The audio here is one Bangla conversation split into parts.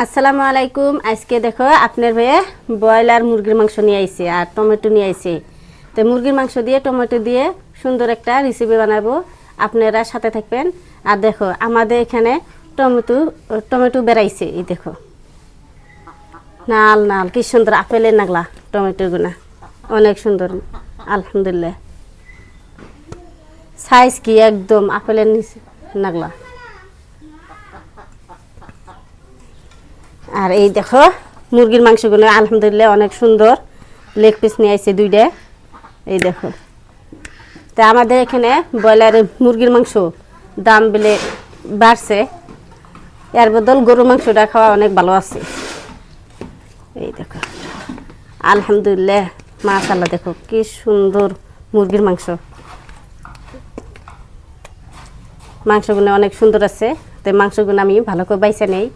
আসসালামু আলাইকুম। আজকে দেখো আপনার ভাইয়ে ব্রয়লার মুরগির মাংস নিয়ে আইছে আর টমেটো নিয়ে আইছে। তো মুরগির মাংস দিয়ে টমেটো দিয়ে সুন্দর একটা রেসিপি বানাবো, আপনারা সাথে থাকবেন। আর দেখো আমাদের এখানে টমেটো বেরাইছে, এই দেখো নাল নাল কি সুন্দর আপেলের নাগলা টমেটোগুলা, অনেক সুন্দর আলহামদুলিল্লাহ। সাইজ কি একদম আপেলের নিচে নাগলা। আর এই দেখো মুরগির মাংসগুলো আলহামদুলিল্লাহ অনেক সুন্দর, লেগ পিস নিয়ে আসছে দুইটা। এই দেখো তা আমাদের এখানে ব্রয়লারের মুরগির মাংস দাম বেলে বাড়ছে, এর বদল গরুর মাংসটা খাওয়া অনেক ভালো আছে। এই দেখো আলহামদুলিল্লাহ মাশাআল্লাহ, দেখো কি সুন্দর মুরগির মাংসগুলো অনেক সুন্দর আছে। তো মাংসগুলো আমি ভালো করে বাইছে নেই,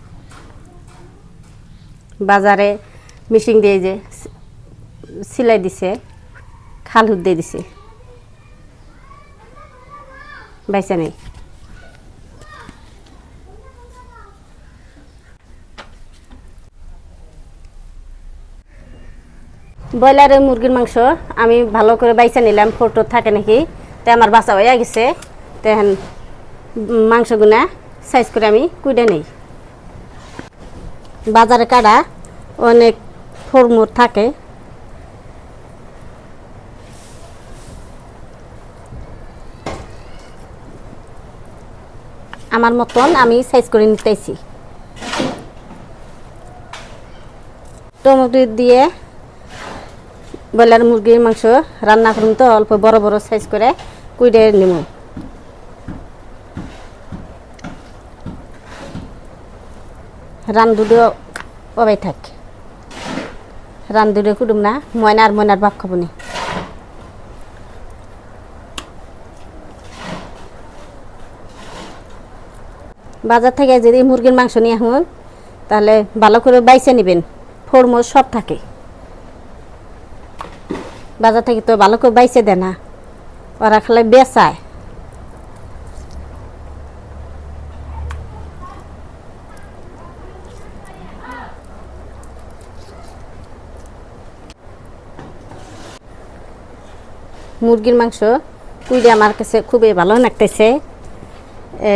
বাজারে মেশিন দিয়ে যে সিলাই দিছে, খাল হুদ দিয়ে দিছে, বাইসা নেই। ব্রয়লারের মুরগির মাংস আমি ভালো করে বাইসা নিলাম, ফটো থাকে নাকি, তো আমার বাসা হয়ে গেছে। তখন মাংসগুনা সাইজ করে আমি কুইডে নেই। বাজারে কাটা অনেক ফরমুর থাকে, আমার মতন আমি সাইজ করে নিতেছি। টমেটো দিয়ে ব্রয়লার মুরগির মাংস রান্না করুন, তো অল্প বড় বড় সাইজ করে কুইডে নিব। রান্ধুডো অবাই থাক, রান্ধুডো কুটুম না, ময়নার বাপ খাবনি। বাজার থেকে যদি মুরগির মাংস নিয়ে আসুন তাহলে ভালো করে বাইছে নেবেন, ফরমোর সব থাকে। বাজার থেকে তো ভালো করে বাইছে দেয় না, ওরা খালি বেচায়। মুরগির মাংস কুইডে আমার কাছে খুবই ভালো লাগতেছে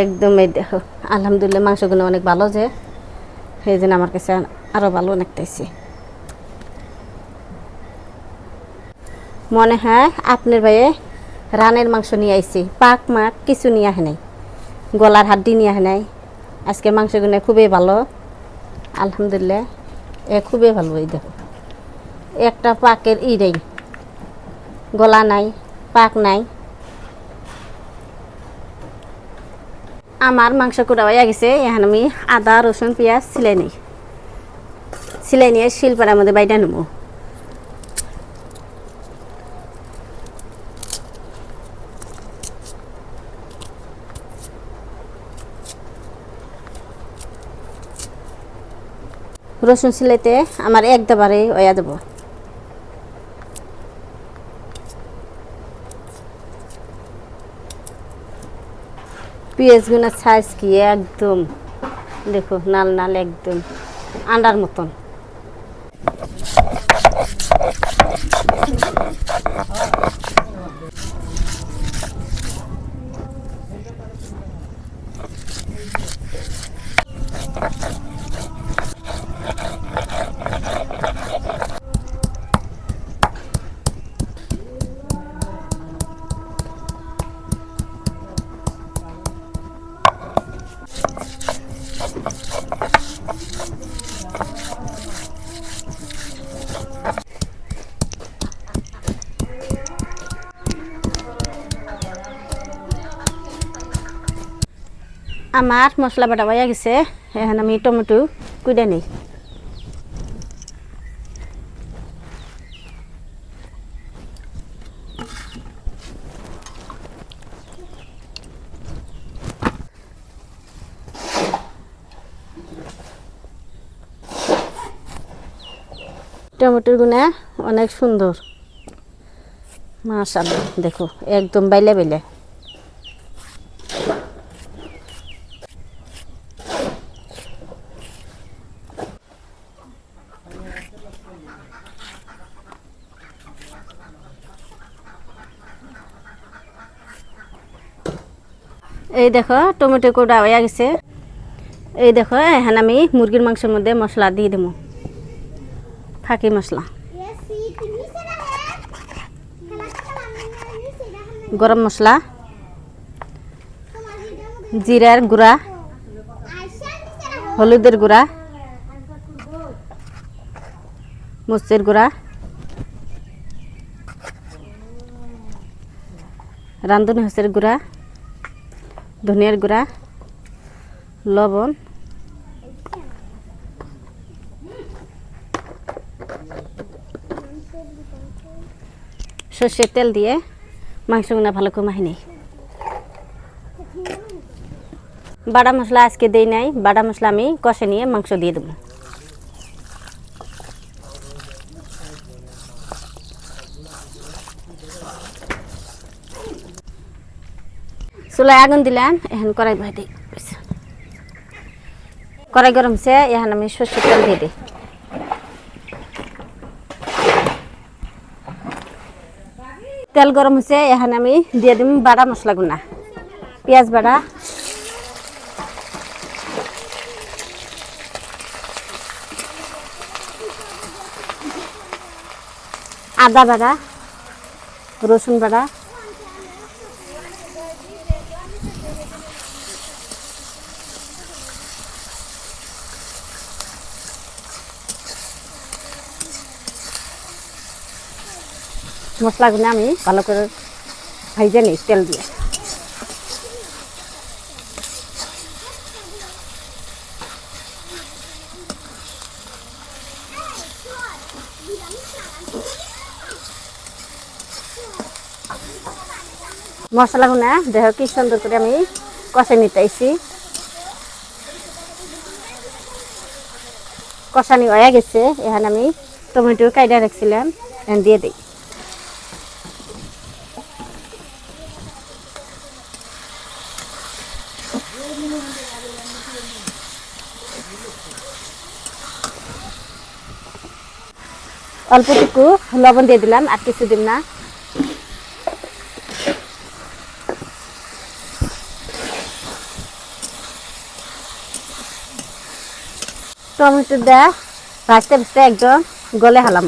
একদম। এই দেখো আলহামদুলিল্লাহ মাংসগুলো অনেক ভালো, যে সেই জন্য আমার কাছে আরও ভালো লাগতেছে। মনে হয় আপনার ভাইয়ে রানের মাংস নিয়ে আইছি, পাক মাক কিছু নিয়ে আসে নাই, গলার হাড্ডি নিয়ে আসে নাই। আজকে মাংসগুলো খুবই ভালো আলহামদুলিল্লাহ, খুবই ভালো। এই দেখো একটা পাকের নেই, গলা নাই, পাক নাই। আমার মাংস কুড়া হয়ে গেছে, এখন আমি আদা রসুন পেঁয়াজ সিলাই নিয়ে শিলপাড়ার মধ্যে বাইটা নেব। রসুন সিলাইতে আমার একবারে হয়ে যাব। পেঁয়াজগুলোর সাইজ কি একদম দেখো নাল নাল, একদম আন্ডার মতন। আমার মশলা বাটা হয়ে গেছে, এখন আমি টমেটো কুইডে নিই। টমেটোর গুনা অনেক সুন্দর মাশাআল্লাহ, দেখো একদম বাইলে বাইলে। এই দেখো টমেটো কোটা হয়ে গেছে। এই দেখো এখন আমি মুরগির মাংসের মধ্যে মশলা দিয়ে দেবো, ফাঁকি মশলা, গরম মশলা, জিরার গুঁড়া, হলুদের গুঁড়া, মরিচের গুঁড়া, রাঁধুনি হসের গুঁড়া, ধনিয়ার গুঁড়া, লবণ, সর্ষের তেল দিয়ে মাংসগুলো ভালো করে মাখিয়ে নিই। বাটা মশলা আজকে দেই নাই, বাটা মশলা আমি কষে নিয়ে মাংস দিয়ে দেবো। চুলায় আগুন দিলাম, এখন কড়াই বহাই দিই। কড়াই গরম হচ্ছে, এখন আমি সর্ষের তেল দিয়ে দিই। তেল গরম হচ্ছে, এখন আমি দিয়ে দিম বাটা মশলাগুলা, পেঁয়াজ বাটা, আদা বাটা, রসুন বাটা, মশলাগুলো আমি ভালো করে ভেজে নিই তেল দিয়ে। মশলাগুলো দেখো কি সুন্দর করে আমি কষে নিতেছি। কষানি হয়ে গেছে, এখন আমি টমেটো কাইটা রাখছিলাম এখন দিয়ে দিই। অল্পটুকু লবণ দিয়ে দিলাম, আর কিছু দিন না। টমেটো দেয়া ভাজতে ভাজতে একদম গলে হালাম।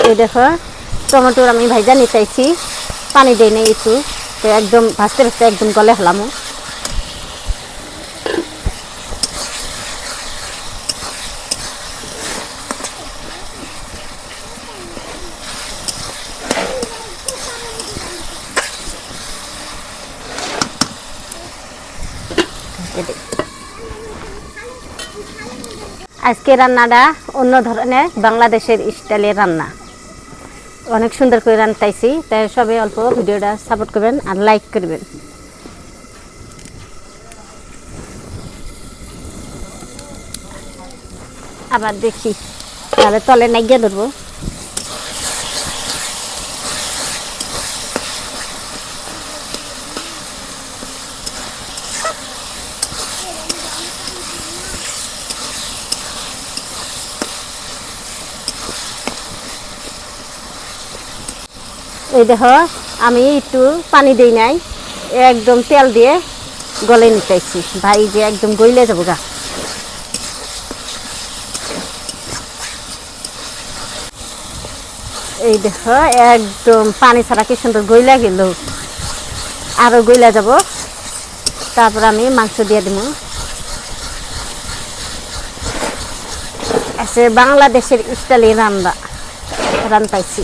এই দেখো টমেটোর আমি ভাজা নিতেছি, পানি দিই নাই একটু, তো একদম ভাজতে ভাজতে একদম গলে হালাম। আজকে রান্নাটা অন্য ধরনের, বাংলাদেশের স্টাইলের রান্না, অনেক সুন্দর করে রান্নাইছি। তাই সবাই অল্প ভিডিওটা সাপোর্ট করবেন আর লাইক করবেন। আবার দেখি তাহলে তলে নাইগিয়ে ধরবো। এই দেখো আমি একটু পানি দিই নাই, একদম তেল দিয়ে গলে নিতেছি ভাই, যে একদম গইলে যাবো গা। এই দেখো একদম পানি ছাড়া কি সুন্দর গইলা গেল, আরো গইলা যাব। তারপর আমি মাংস দিয়ে দিব। আছে বাংলাদেশের স্টাইলে রান্নাইছি।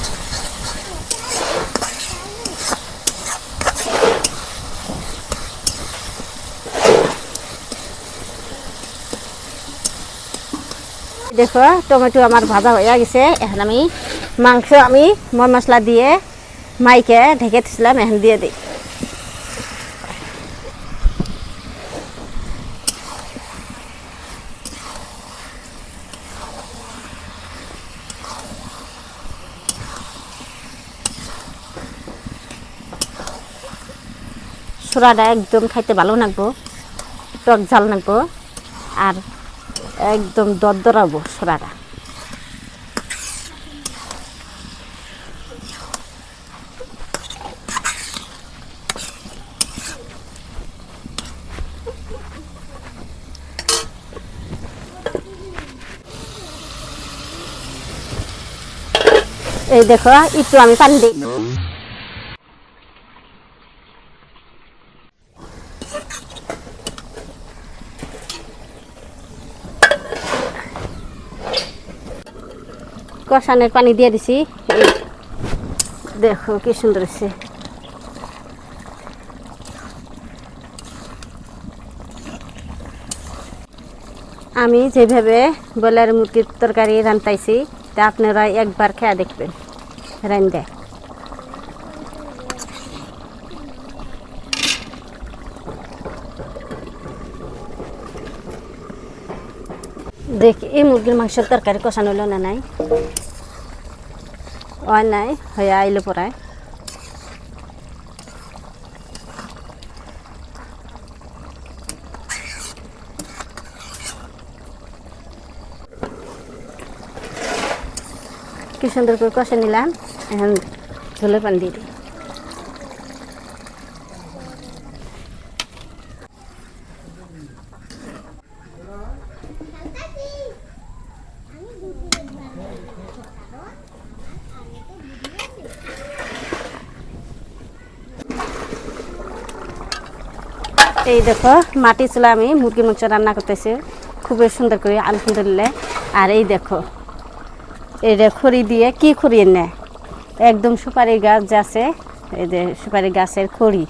দেখো টমেটো আমার ভাজা হয়ে গেছে, এখন আমি মাংস আমি মশলা দিয়ে মাইকে ঢেকে দিয়েছিলাম, এখন দিয়ে দিই। সোরাটা একদম খাইতে ভালো লাগবো, টক ঝাল লাগবো, আর একদম দরদরাবো সরাটা। এই দেখো একটু আমি পানি দিই। কষানের পানি দিয়ে দিছি, দেখো কি সুন্দর হয়েছে। আমি যেভাবে ব্রয়লার মুরগির তরকারি রান্তাইছি তা আপনারা একবার খেয়ে দেখবেন রান্দে। দেখি এই মুরগির মাংসের তরকারি কষানো হলো না নাই, হয় নাই হয়ে আইলো পড়ায়। কি সুন্দর করে কষে নিলাম, এখন ঝোলের পানি দিয়ে দিই। এই দেখো মাটি চুলা আমি মুরগির মাংস রান্না করতেছি খুবই সুন্দর করে আলহামদুলিল্লাহ। আর এই দেখো এটা খড়ি দিয়ে কি খড়ি এনে একদম সুপারি গাছ আছে, এই যে সুপারি গাছের খড়ি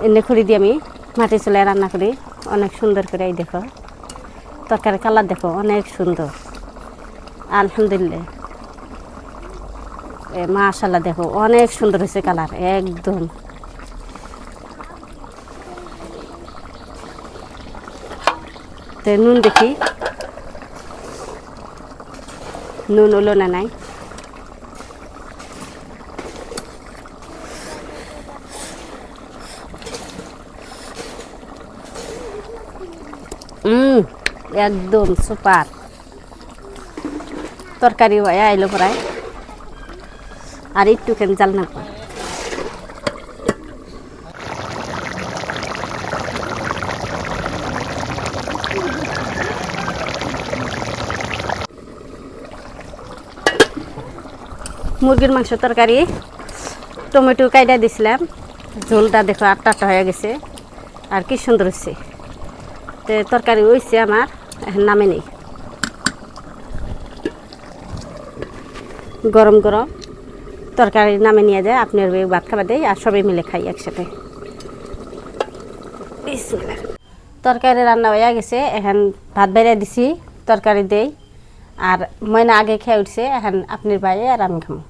এনে খড়ি দিয়ে আমি মাটি চুলায় রান্না করি অনেক সুন্দর করে। এই দেখো তরকারি কালার দেখো অনেক সুন্দর আলহামদুলিল্লাহ। মাশাআল্লাহ দেখো অনেক সুন্দর হয়েছে কালার একদম। তো নুন দেখি নুন হলো না নাই, একদম সুপার তরকারি হয়ে আইলো প্রায়। আর একটুখানি জাল না মুরগির মাংস তরকারি টমেটো কাইটা দিছিলাম, ঝোলটা দেখো আটটা হয়ে গেছে আর কি সুন্দর হচ্ছে। তো তরকারি হয়েছে আমার, এখন নামে নেই। গরম গরম তরকারি নামে নিয়ে যায়, আপনার ভাত খাবার দেয় আর সবাই মিলে খাই একসাথে। তরকারি রান্না হয়ে গেছে, এখন ভাত বেড়ে দিছি তরকারি দেই। আর ময়না আগে খেয়ে উঠছে, এখন আপনার বাইরে আর আমি খাবো।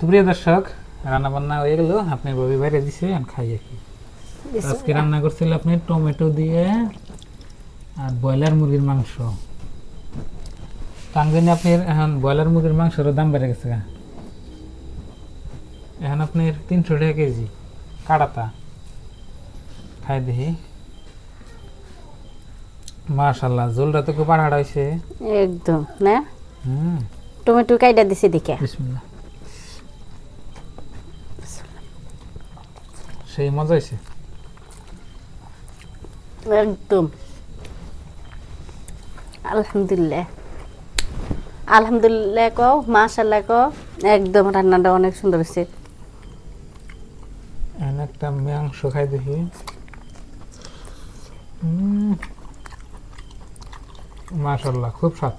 তো প্রিয় দর্শক, রান্না বান্না হয়ে গেল, আপনি ববি বাইরে দিছে আমি খাই আর কি। আজকে রান্না করছিল আপনি টমেটো দিয়ে আর ব্রয়লার মুরগির মাংস। টাঙ্গিনি আপনার এখন ব্রয়লার মুরগির মাংসের দাম বেড়ে গেছে, এখন আপনার 300 টাকা কেজি কাটাতা। খাই দেখি, মাশাআল্লাহ ঝোলটা তো খুব আড়াড়া হয়েছে একদম না। টমেটো কাইটা দিছে দেখে বিসমিল্লাহ, সেই মজা হয়েছে একদম। আলহামদুলিল্লাহ আলহামদুলিল্লাহ কও, মাশাআল্লাহ কও, একদম রান্নাটা অনেক সুন্দর হয়েছে। এখন একটা মাংস খাই দেখি। মাশাআল্লাহ খুব স্বাদ।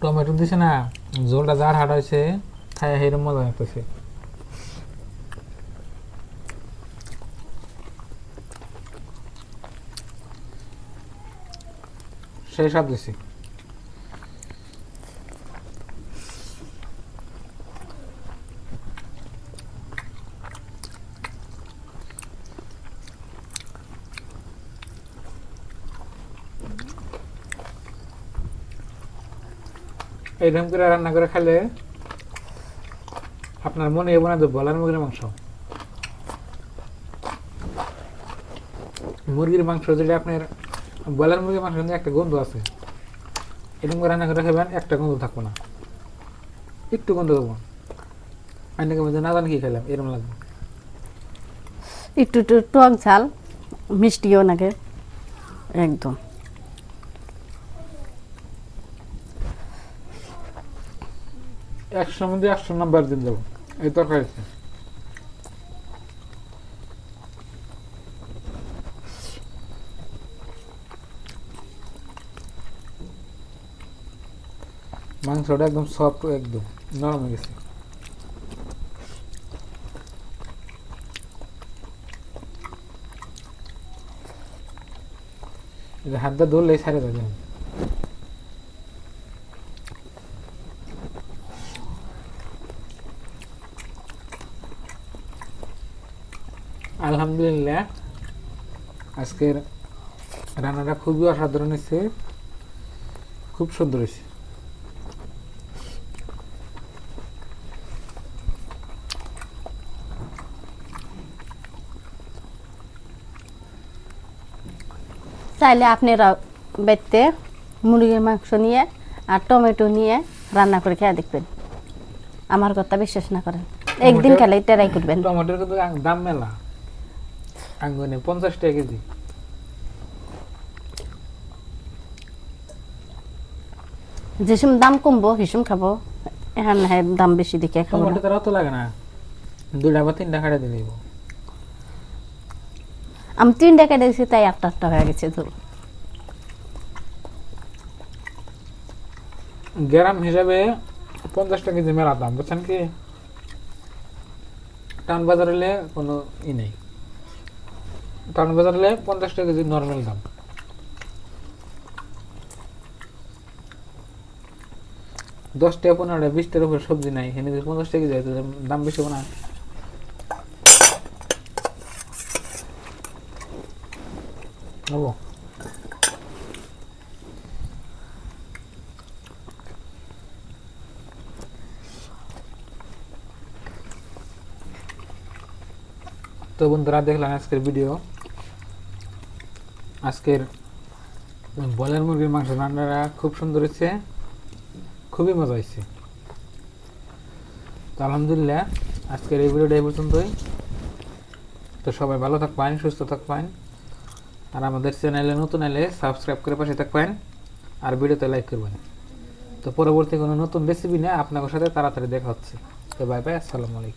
টমেটো দিছে না, ঝোলটা যার হাট হয়েছে খায় এরকম মজা লাগতেছে। সেই স্বাদ দিছি। এইরকম করে রান্না করে খেলে আপনার মনে হবে না যে ব্রয়লার মুরগির মাংস। মুরগির মাংস যেটা আপনার ব্রয়লার মুরগির মাংস কিন্তু একটা গন্ধ আছে, এরকম করে রান্না করে খাবেন একটা গন্ধ থাকবো না, একটু গন্ধ দেবো অনেকে মধ্যে না জানি কি খেলাম এরকম লাগবে। একটু একটু টক ঝাল মিষ্টিও নাকি একদম। একশোর মধ্যে 100 নাম্বার দিন দেবো এই তরকারিতে। মাংসটা একদম সফট, একদম নরম হয়ে গেছে। হাত দিয়ে ধরলেই ছাড়ে যাবে। আলহামদুলিল্লাহ আজকের রান্নাটা খুবই অসাধারণ হয়েছে, খুব সুন্দর হয়েছে। চাইলে আপনারা বাড়িতে মুরগির মাংস নিয়ে আর টমেটো নিয়ে রান্না করে খেয়ে দেখবেন, আমার কথা বিশ্বাস না করেন একদিন খেলে ট্রাই করবেন। টমেটোর কিন্তু দাম মেলা, আঙ্গুনে 50 টাকা কেজি। যেসম দাম কমবো হিসুম খাবো, এখন হ্যাঁ দাম বেশি দেখে খাবো না। টমেটো তার অত লাগে না, 2টা বা 3টা কাটা দিয়ে দিব। আমি 3 টাকা দিয়েছি তাই 8টা হয়ে গেছে। তো গ্রাম হিসাবে 50 টাকা কেজি মেলা দাম, বুঝছেন কি? টাউন বাজার হলে কোনো ই নেই, টাউন বাজার হলে 50 টাকা কেজি নর্মাল দাম। দশ টাকা 15 টাকা 20 টাকার উপরে সবজি নাই, এখানে যদি 50 টাকা যায় দাম বেশি হবে না? নেবো তো বন্ধুরা, দেখলাম আজকের ভিডিও। আজকের ব্রয়লার মুরগির মাংস রান্নাটা খুব সুন্দর হয়েছে, খুবই মজা হয়েছে। তো আলহামদুলিল্লাহ আজকের এই ভিডিওটা এই পর্যন্তই। তো সবাই ভালো থাকবেন, সুস্থ থাকবেন, আর আমাদের চ্যানেলে নতুন এলে সাবস্ক্রাইব করে পাশে থাকবেন, আর ভিডিওতে লাইক করবেন। তো পরবর্তী কোনো নতুন রেসিপি নিয়ে আপনাদের সাথে তাড়াতাড়ি দেখা হচ্ছে। তো বাই বাই, আসসালামু আলাইকুম।